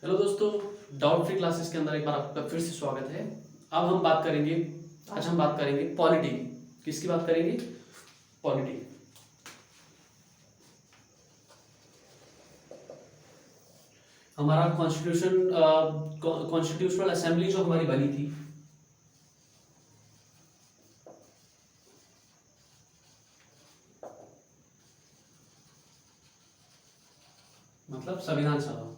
Hello दोस्तों, doubt free classes के अंदर एक बार आपका फिर से स्वागत है। अब हम बात करेंगे, आज हम बात करेंगे पॉलिटी की। किसकी बात करेंगे? पॉलिटी। हमारा कॉन्स्टिट्यूशनल असेंबली जो हमारी बनी थी, मतलब संविधान सभा,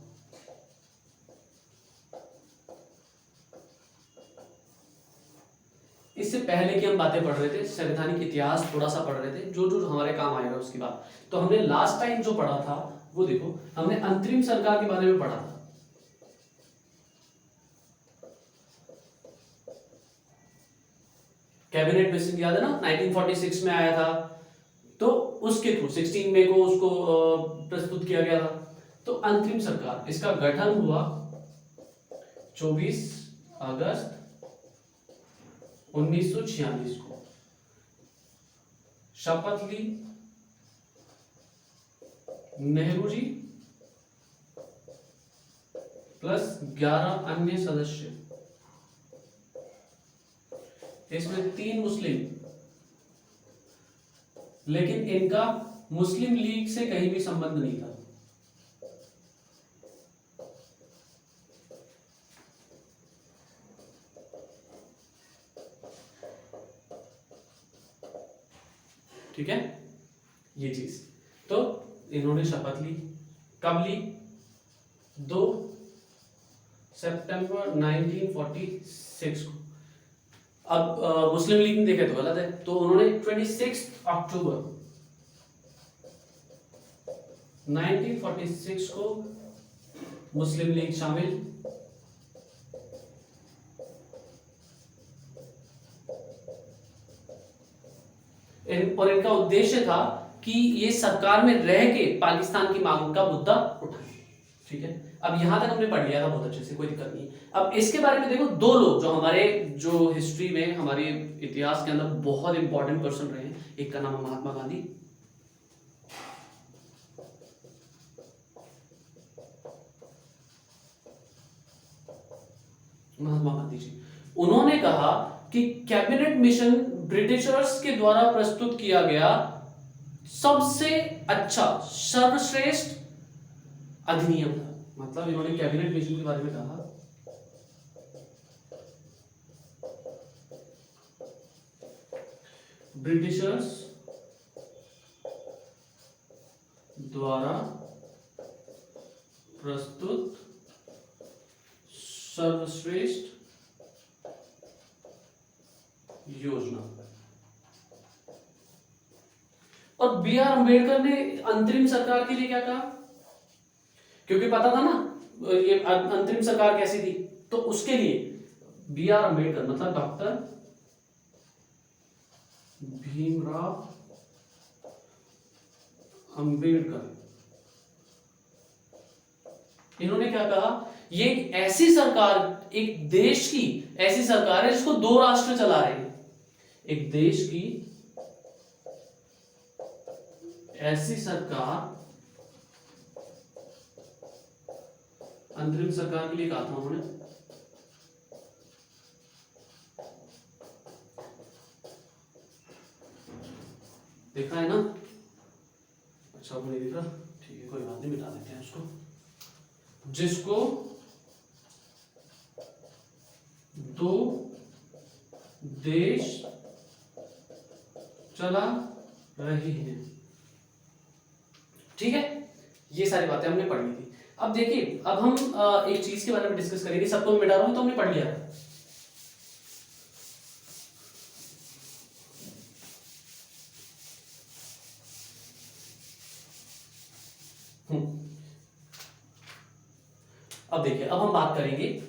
इससे पहले की हम बातें पढ़ रहे थे, संवैधानिक इतिहास थोड़ा सा पढ़ रहे थे, जो जो हमारे काम आएगा उसकी बात। तो हमने लास्ट टाइम जो पढ़ा था वो देखो, हमने अंतरिम सरकार के बारे में पढ़ा था। कैबिनेट मिशन याद है ना, 1946 में आया था, तो उसके थ्रू 16 मई को उसको प्रस्तुत किया गया था। तो अंतरिम सरकार, इसका गठन हुआ 24 अगस्त 1946 को। शपथ ली नेहरू जी प्लस 11 अन्य सदस्य, इसमें 3 मुस्लिम, लेकिन इनका मुस्लिम लीग से कहीं भी संबंध नहीं था। ठीक है, ये चीज। तो इन्होंने शपथ ली, कब ली? 2 सितंबर 1946 को। अब मुस्लिम लीग ने देखे तो गलत है, तो उन्होंने 26 अक्टूबर 1946 को मुस्लिम लीग शामिल, और इनका उद्देश्य था कि ये सरकार में रह के पाकिस्तान की मांग का मुद्दा उठाए। ठीक है, अब यहां तक हमने पढ़ लिया था बहुत अच्छे से, कोई दिक्कत नहीं। अब इसके बारे में देखो, 2 लोग जो हमारे जो हिस्ट्री में, हमारे इतिहास के अंदर बहुत इंपॉर्टेंट पर्सन रहे हैं। एक का नाम है महात्मा गांधी, महात्मा गांधी जी। उन्होंने कहा कि कैबिनेट मिशन ब्रिटिशर्स के द्वारा प्रस्तुत किया गया सबसे अच्छा, सर्वश्रेष्ठ अधिनियम था। मतलब इन्होंने कैबिनेट मिशन के बारे में कहा ब्रिटिशर्स द्वारा प्रस्तुत सर्वश्रेष्ठ योजना। और बी आर अम्बेडकर ने अंतरिम सरकार के लिए क्या कहा? क्योंकि पता था ना ये अंतरिम सरकार कैसी थी, तो उसके लिए बी आर अम्बेडकर मतलब डॉक्टर भीमराव अंबेडकर, इन्होंने क्या कहा? ये एक ऐसी सरकार, एक देश की ऐसी सरकार है जिसको 2 राष्ट्र चला रहे हैं। एक देश की ऐसी सरकार, अंतरिम सरकार के लिए कहा था उन्होंने, देखा है ना? अच्छा वो नहीं दिखा, ठीक है कोई बात नहीं, मिटा देते हैं उसको। जिसको 2 देश चला रही है। ठीक है, ये सारी बातें हमने पढ़ ली थी। अब देखिए, अब हम एक चीज के बारे में डिस्कस करेंगे। सबको मैं मिटा रहा हूं, तो हमने पढ़ लिया है। अब देखिए, अब हम बात करेंगे,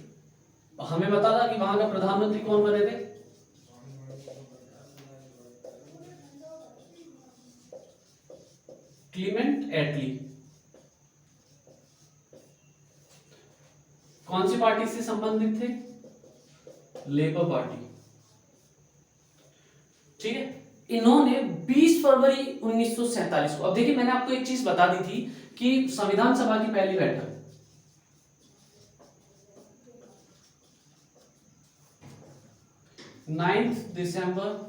हमें बता था कि वहां का प्रधानमंत्री कौन बने थे? क्लीमेंट एटली। कौन सी पार्टी से संबंधित थे? Labour party. ठीक है, इन्होंने 20 फरवरी 1947 को, अब देखिए मैंने आपको एक चीज बता दी थी कि संविधान सभा की पहली बैठक 9 दिसंबर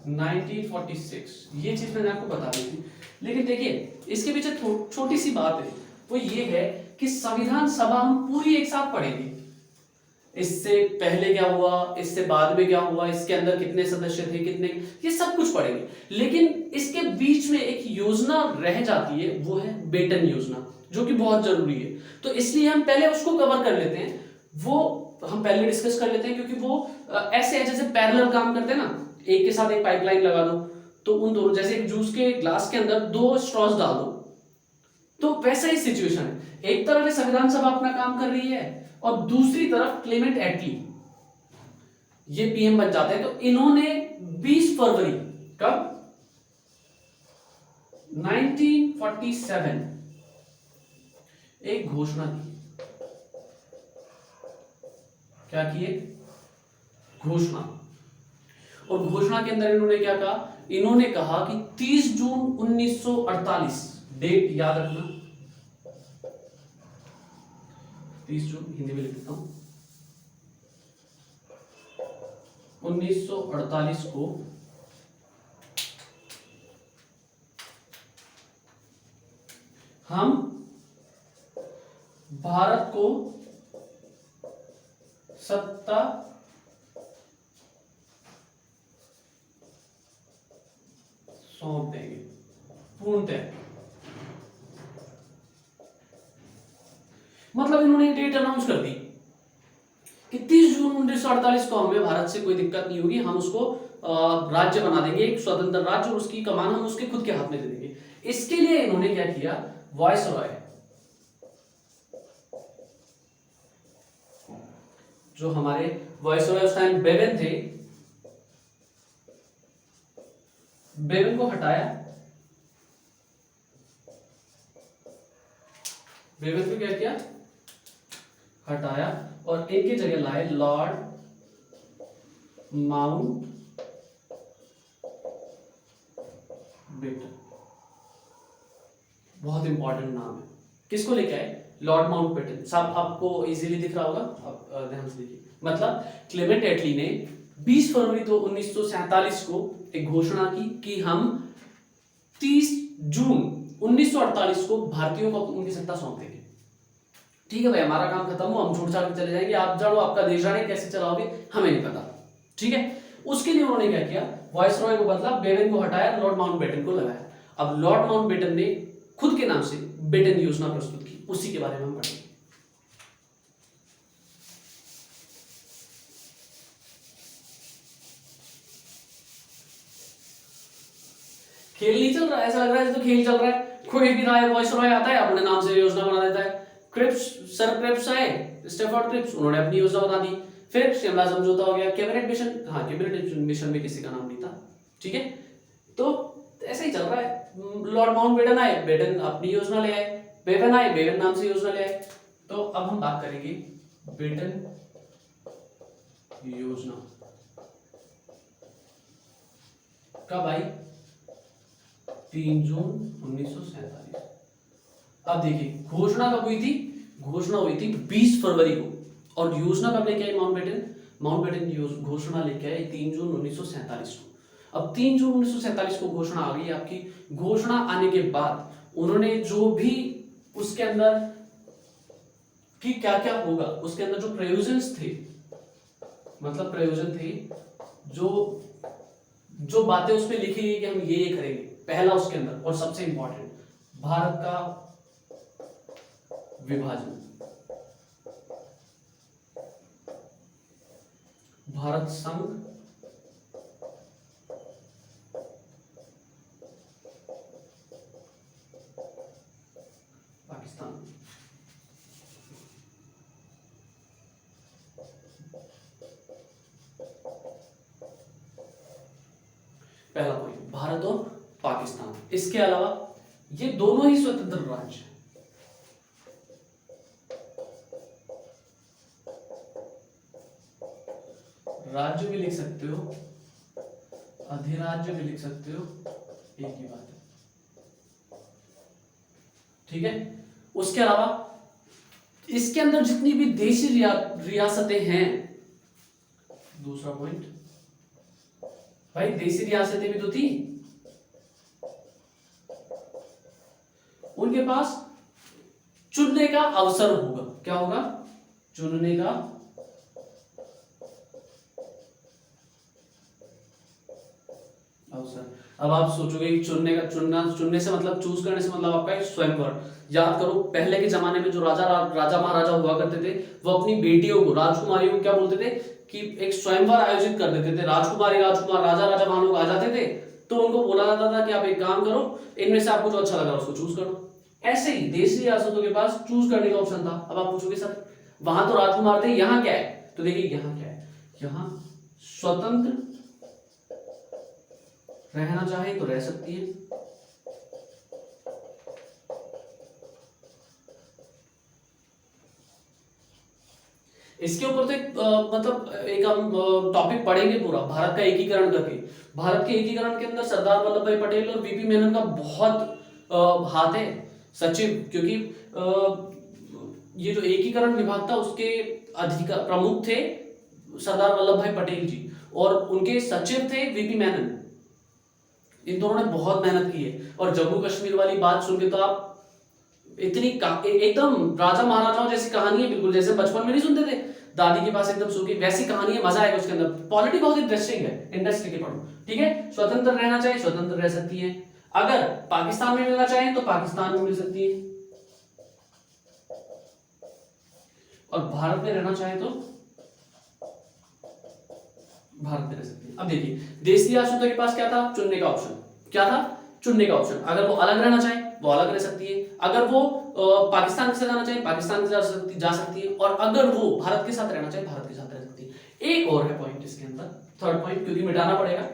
1946, ये चीज मैंने आपको बता दी थी। लेकिन देखिए इसके पीछे छोटी सी बात है, वो ये है कि संविधान सभा हम पूरी एक साथ पढ़ेंगे। इससे पहले क्या हुआ, इससे बाद में क्या हुआ, इसके अंदर कितने सदस्य थे, कितने, ये सब कुछ पढ़ेंगे। लेकिन इसके बीच में एक योजना रह जाती है, वो है बेटन योजना, जो कि बहुत जरूरी है। तो इसलिए हम पहले उसको कवर कर लेते हैं, वो हम पहले डिस्कस कर लेते हैं, क्योंकि वो ऐसे है जैसे पैरेलल काम करते हैं ना, एक के साथ एक पाइपलाइन लगा दो, तो उन दोनों, जैसे एक जूस के ग्लास के अंदर 2 स्ट्रॉस डाल दो, तो वैसा ही सिचुएशन है। एक तरफ संविधान सभा अपना काम कर रही है और दूसरी तरफ क्लेमेंट एटली ये पीएम बन जाते हैं। तो इन्होंने 20 फरवरी कब 1947 एक घोषणा की। क्या किए? घोषणा। और घोषणा के अंदर इन्होंने क्या कहा? इन्होंने कहा कि 30 जून 1948, डेट याद रखना, 30 जून हिंदी में लिख देता हूं, 1948 को हम भारत को सत्ता सौंप देंगे पूर्णतः। मतलब इन्होंने डेट अनाउंस कर दी कि 30 जून 1948 को हमें भारत से कोई दिक्कत नहीं होगी, हम उसको राज्य बना देंगे, एक स्वतंत्र राज्य, और उसकी कमान हम उसके खुद के हाथ में दे देंगे। इसके लिए इन्होंने क्या किया? वायसरॉय, जो हमारे वायसरॉय उस टाइम बेवन थे, बेवन को हटाया, बेवन को क्या किया? हटाया, और एक की जगह लाए लॉर्ड माउंट बेटन। बहुत इंपॉर्टेंट नाम है। किसको लेके आए? Lord Mountbatten. साहब आपको इजीली दिख रहा होगा, आप ध्यान से देखिए। मतलब क्लेमेंट एटली ने 20 फरवरी 1947 को एक घोषणा की कि हम 30 जून 1948 को भारतीयों को उनकी सत्ता सौंप देंगे। ठीक है भाई, हमारा काम खत्म हो, हम छोड़ छाड़ के चले जाएंगे, आप जानो, आपका देश जाने, कैसे चलाओगे हमें नहीं पता। ठीक है, उसके लिए उन्होंने क्या किया? वायसरॉय को बदला, बेवन को हटाया, लॉर्ड माउंट बेटन को लगाया। अब लॉर्ड माउंट बेटन ने खुद के नाम से बेटन योजना प्रस्तुत की, उसी के बारे में हम पढ़ेंगे। खेल नहीं चल रहा है, ऐसा लग रहा है तो खेल चल रहा है। कोई भी राय वायसरॉय आता है, अपने नाम से योजना बना देता है। क्रिप्स, सर क्रिप्स आए, स्टैफोर्ड क्रिप्स, उन्होंने अपनी योजना बना दी। फिर शिमला समझौता हो गया, कैबिनेट मिशन, हाँ कैबिनेट मिशन में किसी का नाम नहीं था। ठीक है, तो ऐसा ही चल रहा है। लॉर्ड माउंट बेटन आए, बेटन अपनी योजना ले आए, बेवन आए, बेवन नाम से योजना ले आए। तो अब हम बात करेंगे बेटन योजना कब आई? 3 जून 1947। अब देखिए घोषणा कब हुई थी? घोषणा हुई थी 20 फरवरी को, और योजना कब लेके आई माउंट बेटन? माउंट बेटन घोषणा लेके आई 3 जून 1947 को। अब 3 जून 1947 को घोषणा आ गई आपकी। घोषणा आने के बाद उन्होंने जो भी उसके अंदर कि क्या क्या होगा, उसके अंदर जो प्रोविजंस थे, मतलब प्रोविजन थे, जो बातें उसमें लिखी गई कि हम ये करेंगे, पहला उसके अंदर और सबसे इंपॉर्टेंट, भारत का विभाजन, भारत संघ पाकिस्तान। पहला पॉइंट, भारत और पाकिस्तान। इसके अलावा ये दोनों ही स्वतंत्र राज्य हैं। राज्य भी लिख सकते हो, अधिराज्य भी लिख सकते हो, एक ही बात है। ठीक है, उसके अलावा इसके अंदर जितनी भी देशी रियासतें हैं दूसरा पॉइंट, भाई देसी रियासतें भी तो थी, उनके पास चुनने का अवसर होगा। क्या होगा? चुनने का अवसर। अब आप सोचोगे कि चुनने से मतलब चूज करने से मतलब आपका एक स्वयंवर। याद करो पहले के जमाने में जो राजा महाराजा हुआ करते थे, वो अपनी बेटियों को, राजकुमारियों को क्या बोलते थे कि एक स्वयंवर आयोजित कर देते थे। राजकुमारी राजकुमार राजा राजा लोग आ जाते थे, तो उनको बोला जाता था कि आप एक काम करो, इनमें से आपको जो अच्छा लग रहा है उसको चूज करो। ऐसे ही देशी रियासतों के पास चूज करने का ऑप्शन था। अब आप पूछोगे सर वहां तो राजकुमार थे, यहाँ क्या है? तो देखिए यहाँ क्या है, यहाँ स्वतंत्र रहना चाहे तो रह सकती है, इसके ऊपर तो एक मतलब एक हम टॉपिक पढ़ेंगे पूरा भारत का एकीकरण करके। भारत के एकीकरण के अंदर सरदार वल्लभ भाई पटेल और वीपी मेनन का बहुत हाथ है, सचिव, क्योंकि ये जो एकीकरण विभाग था उसके अधिकार प्रमुख थे सरदार वल्लभ भाई पटेल जी, और उनके सचिव थे वीपी मेनन। इन दोनों ने बहुत मेहनत की है। और जम्मू कश्मीर वाली बात सुन के तो आप इतनी एकदम राजा महाराजाओं जैसी कहानी है, बिल्कुल जैसे बचपन में नहीं सुनते थे दादी के पास एकदम सो के, वैसी कहानी है, मजा आएगा उसके अंदर। पॉलिटी बहुत इंटरेस्टिंग है, इंटरेस्ट लेके पढ़ो, ठीक है। स्वतंत्र रहना चाहे स्वतंत्र रह सकती है, अगर पाकिस्तान में मिलना चाहे तो पाकिस्तान में मिल सकती है, और भारत में रहना चाहे तो भारत में रह सकती है। अब देखिए देशी रियासतों के पास क्या था? चुनने का ऑप्शन। क्या था? चुनने का ऑप्शन। अगर वो अलग रहना चाहे वो अलग रह सकती है, अगर वो पाकिस्तान के साथ जाना चाहे पाकिस्तान के साथ जा सकती है, और अगर वो भारत के साथ रहना चाहे भारत के साथ रह सकती है। एक और है पॉइंट इसके अंदर, थर्ड पॉइंट, क्योंकि मिटाना पड़ेगा।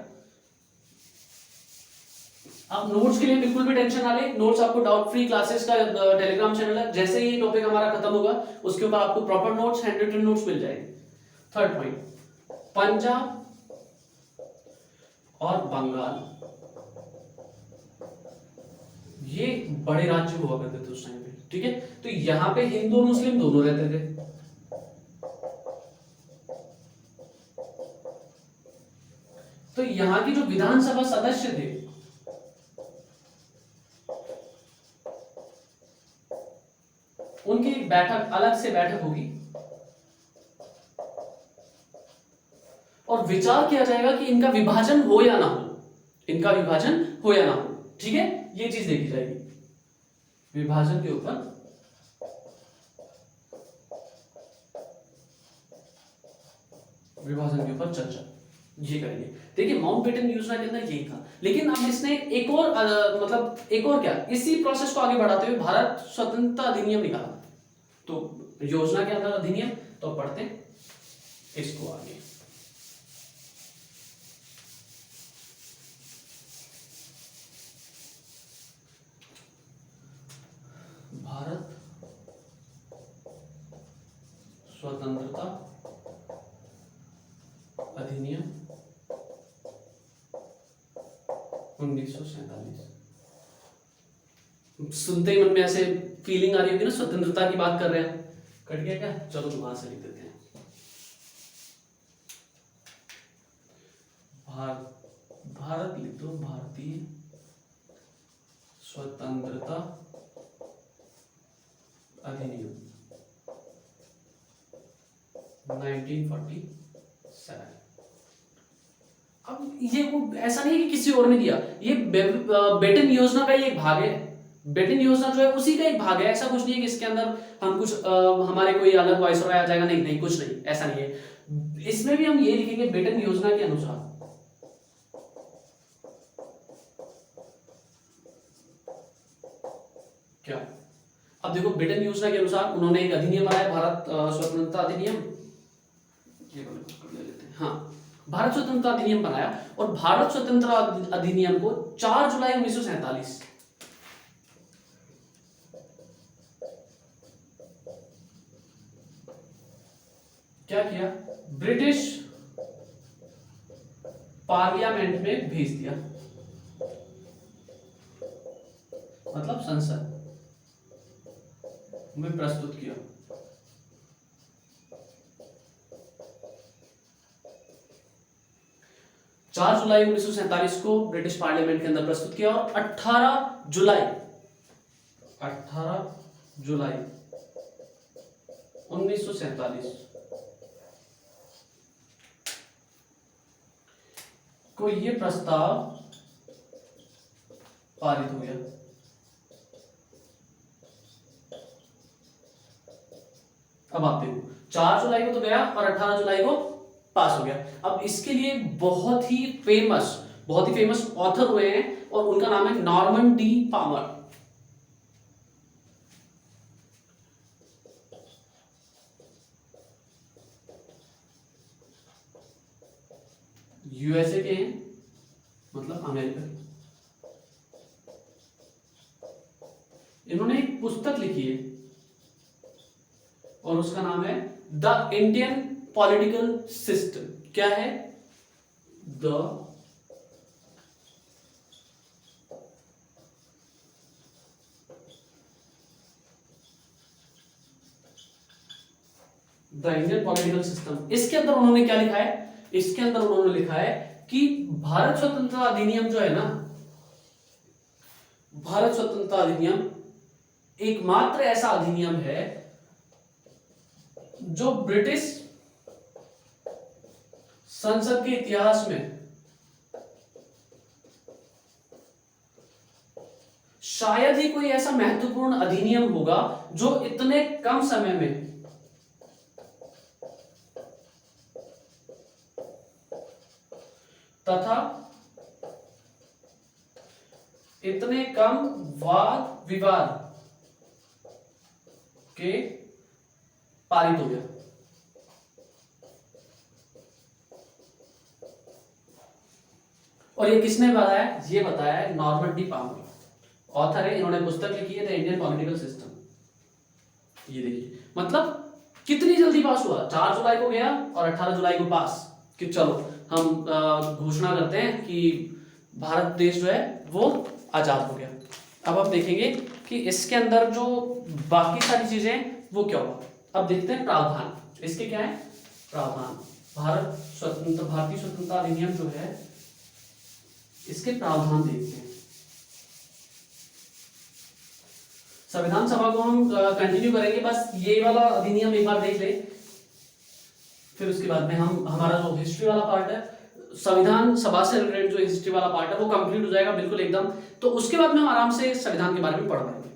आप नोट्स के लिए बिल्कुल भी टेंशन ना ले, नोट्स आपको डाउट फ्री क्लासेस का टेलीग्राम चैनल है, जैसे ही टॉपिक हमारा खत्म होगा उसके ऊपर आपको proper notes, handwritten notes मिल जाएंगे। थर्ड पॉइंट, पंजाब और बंगाल ये बड़े राज्य हुआ करते थे उस टाइम पे, ठीक है। तो यहां पे हिंदू और मुस्लिम दोनों रहते थे, तो यहां की जो विधानसभा सदस्य थे उनकी बैठक, अलग से बैठक होगी, और विचार किया जाएगा कि इनका विभाजन हो या ना हो, इनका विभाजन हो या ना हो, ठीक है। ये चीज देखी जाएगी विभाजन के ऊपर, विभाजन के ऊपर चर्चा ये करेंगे। देखिए माउंटबेटन योजना के अंदर यही था, लेकिन अब इसने एक और मतलब एक और क्या, इसी प्रोसेस को आगे बढ़ाते हुए भारत स्वतंत्रता अधिनियम निकाला। तो योजना के अंदर अधिनियम, तो पढ़ते हैं इसको आगे। भारत स्वतंत्रता अधिनियम 1947। सुनते ही मन में ऐसे फीलिंग आ रही होगी ना, स्वतंत्रता की बात कर रहे हैं, कट गया क्या? चलो दोबारा से लिख देते हैं। भारत लिख दो, भारतीय स्वतंत्रता अधिनियम 1947। अब ये वो ऐसा नहीं है कि किसी और ने दिया, ये बेटन योजना का ही एक भाग है। बेटन योजना जो है उसी का एक भाग है, ऐसा कुछ नहीं है कि इसके अंदर हम कुछ हमारे कोई अलग वायसरॉय आ जाएगा, नहीं नहीं, कुछ नहीं, ऐसा नहीं है। इसमें भी हम ये लिखेंगे बेटन योजना के अनुसार, क्या। अब देखो बेटन योजना के अनुसार उन्होंने एक अधिनियम बनाया, भारत स्वतंत्रता अधिनियम, ये ले लेते हैं, हाँ, भारत स्वतंत्रता अधिनियम बनाया, और भारत स्वतंत्रता अधिनियम को 4 जुलाई 1947 क्या किया, ब्रिटिश पार्लियामेंट में भेज दिया, मतलब संसद में प्रस्तुत किया। 4 जुलाई 1947 को ब्रिटिश पार्लियामेंट के अंदर प्रस्तुत किया और 18 जुलाई 1947 को ये प्रस्ताव पारित हो गया। अब आप देखो 4 जुलाई को तो गया और 18 जुलाई को पास हो गया। अब इसके लिए बहुत ही फेमस ऑथर हुए हैं और उनका नाम है नॉर्मन डी पामर। यूएसए के हैं, मतलब अमेरिका के। इन्होंने एक पुस्तक लिखी है और उसका नाम है द इंडियन पॉलिटिकल सिस्टम। क्या है? The Indian political system. इसके अंदर उन्होंने क्या लिखा है? इसके अंदर उन्होंने लिखा है कि भारत स्वतंत्रता अधिनियम जो है ना, भारत स्वतंत्रता अधिनियम एकमात्र ऐसा अधिनियम है जो ब्रिटिश संसद के इतिहास में शायद ही कोई ऐसा महत्वपूर्ण अधिनियम होगा जो इतने कम समय में तथा इतने कम वाद विवाद के पारित हो गया। और ये किसने बताया? ये बताया है नॉर्मन डी पामर, ऑथर है। इन्होंने पुस्तक लिखी है द इंडियन पॉलिटिकल सिस्टम। ये देखिए, मतलब कितनी जल्दी पास हुआ। 4 जुलाई को गया और 18 जुलाई को पास, कि चलो हम घोषणा करते हैं कि भारत देश जो है वो आजाद हो गया। अब आप देखेंगे कि इसके अंदर जो बाकी सारी चीजें हैं वो क्या हुआ। अब देखते हैं प्रावधान। इसके क्या है? प्रावधान। भारतीय स्वतंत्रता अधिनियम जो है, इसके प्रावधान देखते हैं। संविधान सभा को हम कंटिन्यू करेंगे, बस ये वाला अधिनियम एक बार देख ले, फिर उसके बाद में हमारा जो हिस्ट्री वाला पार्ट है, संविधान सभा से रिलेटेड जो हिस्ट्री वाला पार्ट है वो कंप्लीट हो जाएगा बिल्कुल एकदम। तो उसके बाद में हम आराम से संविधान के बारे में पढ़ पाएंगे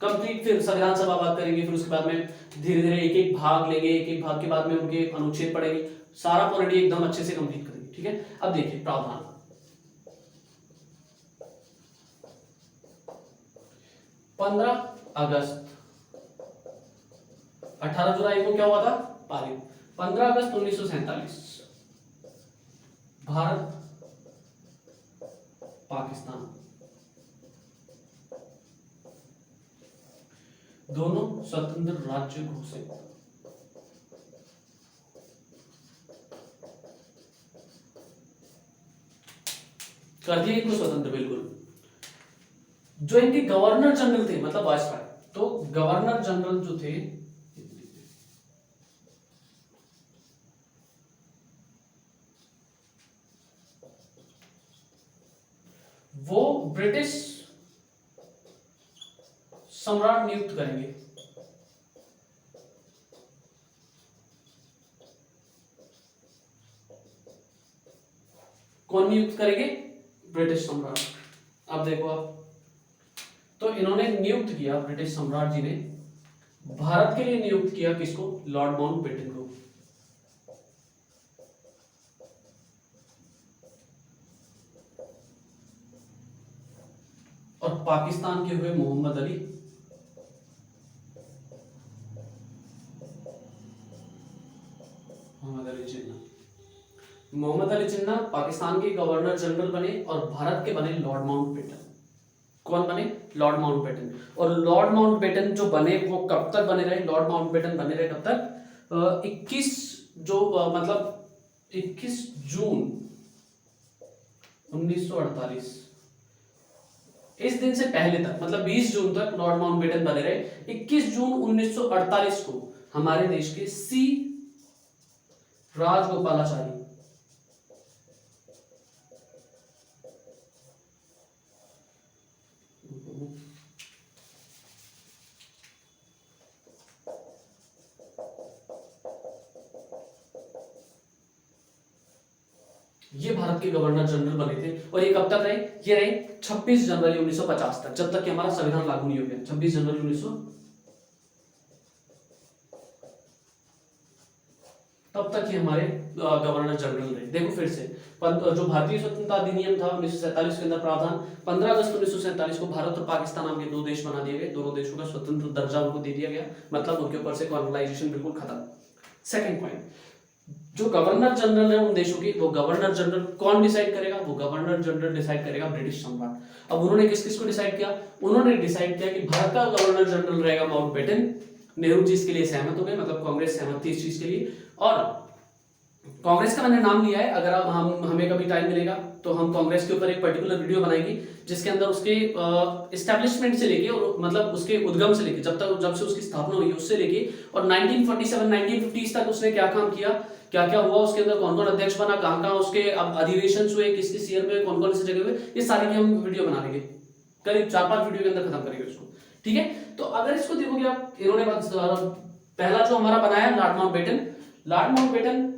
कंप्लीट। फिर संविधान सभा बात करेंगे, फिर उसके बाद में धीरे धीरे एक एक भाग लेंगे, एक एक भाग के बाद में उनके अनुच्छेद पढ़ेंगे, सारा पॉलिटी एकदम अच्छे से कंप्लीट करेंगे। ठीक है, अब देखिए प्रावधान। 15 अगस्त 18 जुलाई को क्या हुआ था? पारित। 15 अगस्त 1947 भारत पाकिस्तान दोनों स्वतंत्र राज्य घोषित। कर दिए इनको स्वतंत्र बिल्कुल। जो इनके गवर्नर जनरल थे, मतलब वायसराय, तो गवर्नर जनरल जो थे वो ब्रिटिश सम्राट नियुक्त करेंगे। कौन नियुक्त करेंगे? ब्रिटिश सम्राट। अब देखो आप, तो इन्होंने नियुक्त किया, ब्रिटिश सम्राट जी ने भारत के लिए नियुक्त किया किसको? लॉर्ड माउंटबेटन को। और पाकिस्तान के हुए मोहम्मद अली जिन्ना। मोहम्मद अली जिन्ना पाकिस्तान के गवर्नर जनरल बने और भारत के बने लॉर्ड माउंटबेटन। कौन बने? Lord Mountbatten. और लॉर्ड माउंटबेटन जो बने वो कब तक बने रहे? लॉर्ड माउंटबेटन बने रहे कब तक? 21 जून 1948, इस दिन से पहले तक, मतलब 20 जून तक लॉर्ड माउंटबेटन बने रहे। 21 जून 1948 को हमारे देश के सी राजगोपालाचारी ये भारत के गवर्नर जनरल बने थे और ये कब तक रहे? ये रहे 26 जनवरी 1950 तक, जब तक कि हमारा संविधान लागू नहीं हो गया। 26 जनवरी 1900 तब तक ये हमारे गवर्नर जनरल रहे। देखो फिर से जो भारतीय स्वतंत्रता अधिनियम था 1947 के अंदर प्रावधान 15 अगस्त 1947 को भारत और पाकिस्तान नाम के दो देश बना दिए गए, दोनों देशों का स्वतंत्र दर्जा उनको दे दिया गया, मतलब उनके ऊपर से कॉलोनाइजेशन बिल्कुल खत्म। सेकंड पॉइंट, जो गवर्नर जनरल है उन देशों की, वो गवर्नर जनरल कौन डिसाइड करेगा? वो गवर्नर जनरल डिसाइड करेगा ब्रिटिश सम्राट। अब उन्होंने किस किस को डिसाइड किया? उन्होंने डिसाइड किया कि भारत का गवर्नर जनरल रहेगा माउंटबेटन। नेहरू जी इसके लिए सहमत हो गए, मतलब कांग्रेस सहमत थी इस चीज के लिए। और कांग्रेस का मैंने नाम लिया है, अगर आप हमें कभी टाइम मिलेगा तो हम कांग्रेस के ऊपर एक पर्टिकुलर वीडियो बनाएंगे जिसके अंदर उसके एस्टैब्लिशमेंट से लेके और मतलब उसके उद्गम से लेके जब से उसकी स्थापना हुई उससे लेके और 1947 1950 तक उसने क्या काम किया, क्या क्या हुआ, उसके अंदर कौन कौन अध्यक्ष बना, कहाँ कहाँ उसके अधिवेशन हुए, किस किस ईयर में, कौन कौन सी जगह हुए, ये सारी की हम वीडियो बना लेंगे, करीब 4-5 वीडियो के अंदर खत्म करेंगे उसको। ठीक है, तो अगर इसको देखोगे आप, इन्होंने पहला जो हमारा बनाया लॉर्ड माउंटबेटन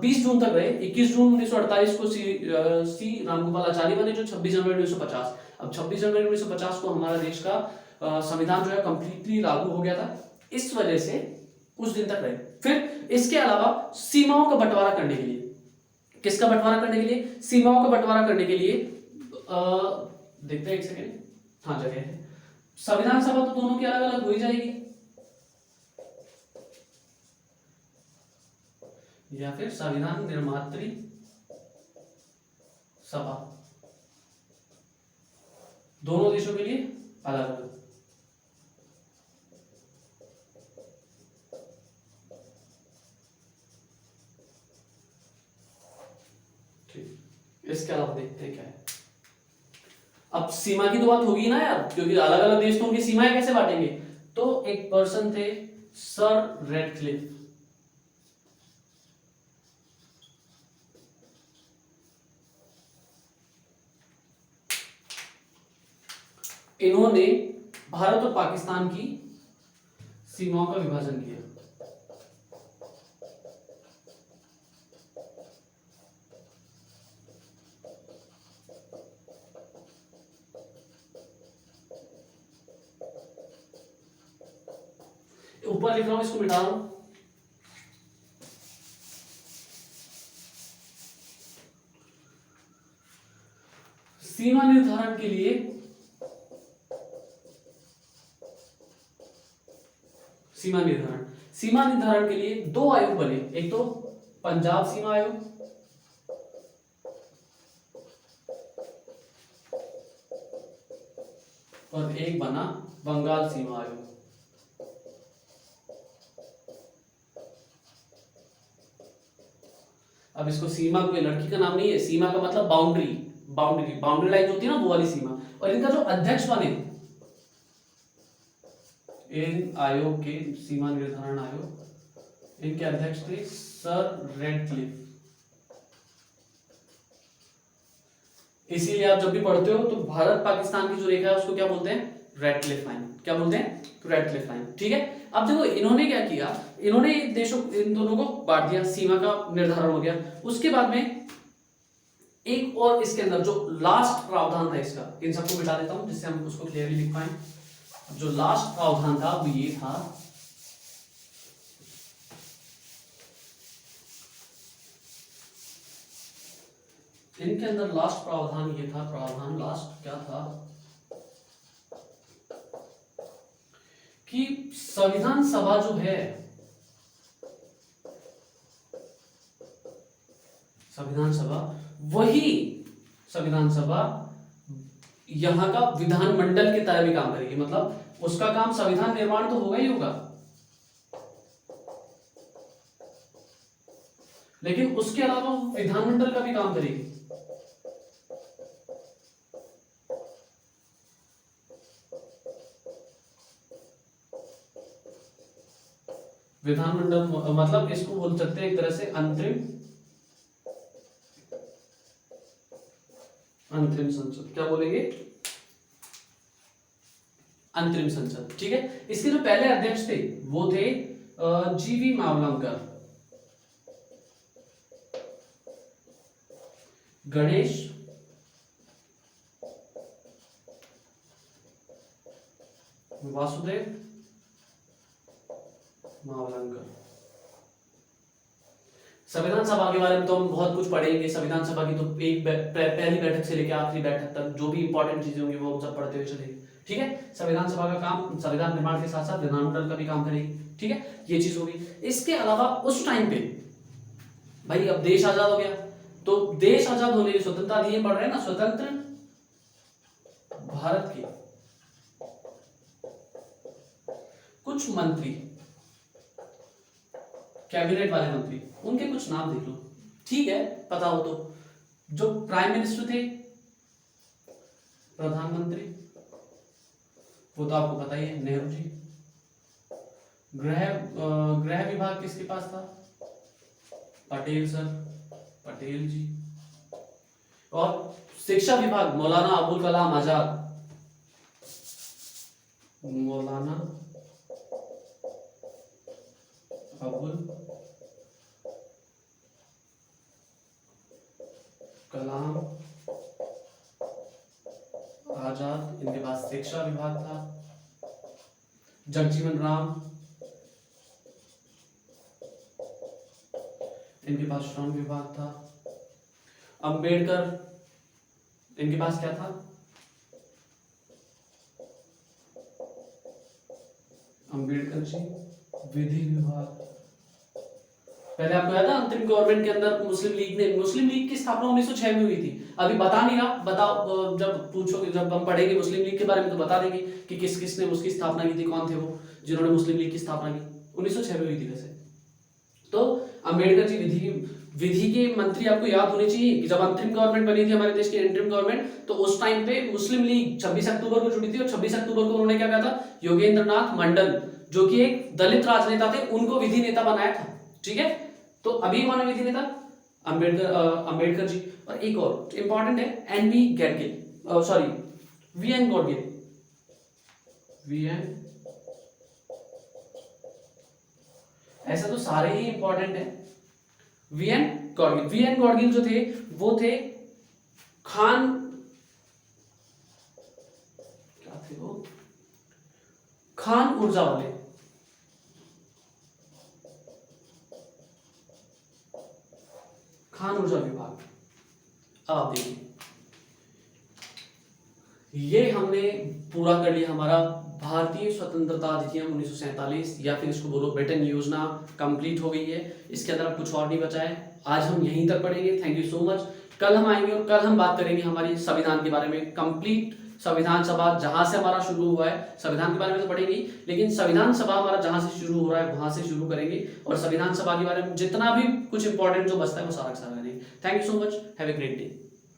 20 जून तक रहे। 21 जून 1948 को सी रामगोपाल आचार्य बने, जो 26 जनवरी 1950। अब 26 जनवरी 1950 को हमारा देश का संविधान जो है कंप्लीटली लागू हो गया था, इस वजह से उस दिन तक रहे। फिर इसके अलावा सीमाओं का बंटवारा करने के लिए, किसका बंटवारा करने के लिए? सीमाओं का बंटवारा करने के लिए देखते हैं एक सेकेंड, हाँ जगह है। संविधान सभा तो दोनों की अलग अलग हो ही जाएगी, या फिर संविधान निर्मात्री सभा, दोनों देशों के लिए अलग अलग। ठीक, इसके अलावा देखते हैं क्या है। अब सीमा की तो बात होगी ना यार, क्योंकि अलग अलग देश तो उनकी सीमाएं कैसे बांटेंगे? तो एक पर्सन थे सर रेडक्लिफ, इन्होंने भारत और पाकिस्तान की सीमाओं का विभाजन किया। ऊपर लिख रहा हूं, इसको मिटा रहा हूं। सीमा निर्धारण के लिए सीमा निर्धारण के लिए दो आयोग बने, एक तो पंजाब सीमा आयोग और एक बना बंगाल सीमा आयोग। अब इसको सीमा, कोई लड़की का नाम नहीं है, सीमा का मतलब बाउंड्री लाइन होती है ना, वो वाली सीमा। और इनका जो अध्यक्ष बने इन आयोग के, सीमा निर्धारण आयोग, इनके अध्यक्ष थे सर रेडक्लिफ। इसीलिए आप जब भी पढ़ते हो तो भारत पाकिस्तान की जो रेखा है उसको क्या बोलते हैं? Radcliffe line. क्या बोलते हैं? Radcliffe line. ठीक है, अब देखो इन्होंने क्या किया, इन्होंने इन दोनों को बांट दिया, सीमा का निर्धारण हो गया। उसके बाद में एक और इसके अंदर जो लास्ट प्रावधान था इसका, इन सबको मिटा देता हूं जिससे हम उसको क्लियरली लिख पाए। जो लास्ट प्रावधान था वो ये था, इनके अंदर लास्ट प्रावधान ये था, प्रावधान लास्ट क्या था कि संविधान सभा जो है, संविधान सभा वही संविधान सभा यहां का विधानमंडल की तरह भी काम करेगी। मतलब उसका काम संविधान निर्माण तो होगा ही होगा, लेकिन उसके अलावा वो विधानमंडल का भी काम करेगी। विधानमंडल मतलब इसको बोल सकते हैं एक तरह से अंतरिम संसद। क्या बोलेंगे? अंतरिम संसद। ठीक है, इसके जो पहले अध्यक्ष थे वो थे जीवी मावलंकर। गणेश वासुदेव मावलंकर। संविधान सभा के बारे में तो हम बहुत कुछ पढ़ेंगे, संविधान सभा की तो एक पहली बैठक से लेकर आखिरी बैठक तक जो भी इंपॉर्टेंट चीजें होंगी वो हम सब पढ़ते हुए चलेंगे। ठीक है, संविधान सभा का काम संविधान निर्माण के साथ साथ विधानमंडल का भी काम करेगी। ठीक है, ये चीज होगी। इसके अलावा उस टाइम पे भाई अब देश आजाद हो गया, तो देश आजाद होने की स्वतंत्रता दिए पढ़ रहे हैं ना, स्वतंत्र भारत के कुछ मंत्री, कैबिनेट वाले मंत्री, उनके कुछ नाम देख लो। ठीक है, पता हो तो। जो प्राइम मिनिस्टर थे, प्रधानमंत्री, वो तो आपको पता ही है, नेहरू जी। गृह विभाग किसके पास था? पटेल सर, पटेल जी। और शिक्षा विभाग मौलाना अबुल कलाम आजाद, मौलाना अबुल कलाम आजाद, इनके पास शिक्षा विभाग था। जगजीवन राम, इनके पास श्रम विभाग था। अंबेडकर, इनके पास क्या था? अंबेडकर जी विधि विभाग। पहले आपको याद है अंतरिम गवर्नमेंट के अंदर मुस्लिम लीग की स्थापना 1906 में हुई थी। अभी बता नहीं रहा, बताओ जब पूछोगे, जब हम पढ़ेंगे मुस्लिम लीग के बारे में तो बता देंगे कि किस किसने उसकी स्थापना की थी, कौन थे वो जिन्होंने मुस्लिम लीग की स्थापना की। 1906 में हुई थी वैसे। तो अंबेडकर जी विधि के मंत्री आपको याद होने चाहिए कि जब अंतरिम गवर्नमेंट बनी थी हमारे देश की, इंटरिम गवर्नमेंट, तो उस टाइम पे मुस्लिम लीग 26 अक्टूबर को जुड़ी थी, और 26 अक्टूबर को उन्होंने क्या कहा था? योगेंद्र नाथ मंडल, जो कि एक दलित राजनेता थे, उनको विधि नेता बनाया था। ठीक है, तो अभी कौन है विधि नेता? अंबेडकर जी। और एक और इंपॉर्टेंट है, NV Gadgil, sorry VN Gadgil, VN, ऐसे तो सारे ही इंपॉर्टेंट है। वीएन गॉडगिल जो थे वो थे खान, क्या थे वो? खान ऊर्जा वाले। खान ऊर्जा विभाग। अब आप देखिए, ये हमने पूरा कर लिया हमारा भारतीय स्वतंत्रता अधिनियम 1947, या फिर इसको बोलो ब्रिटेन योजना, कंप्लीट हो गई है। इसके अंदर अब कुछ और नहीं बचा है। आज हम यहीं तक पढ़ेंगे। Thank you so much. कल हम आएंगे और कल हम बात करेंगे हमारी संविधान के बारे में, कंप्लीट संविधान सभा जहां से हमारा शुरू हुआ है। संविधान के बारे में तो पढ़ेंगे, लेकिन संविधान सभा हमारा जहां से शुरू हो रहा है वहां से शुरू करेंगे, और संविधान सभा के बारे में जितना भी कुछ इंपॉर्टेंट जो बचता है वो सारा करेंगे। Thank you so much, have a great day.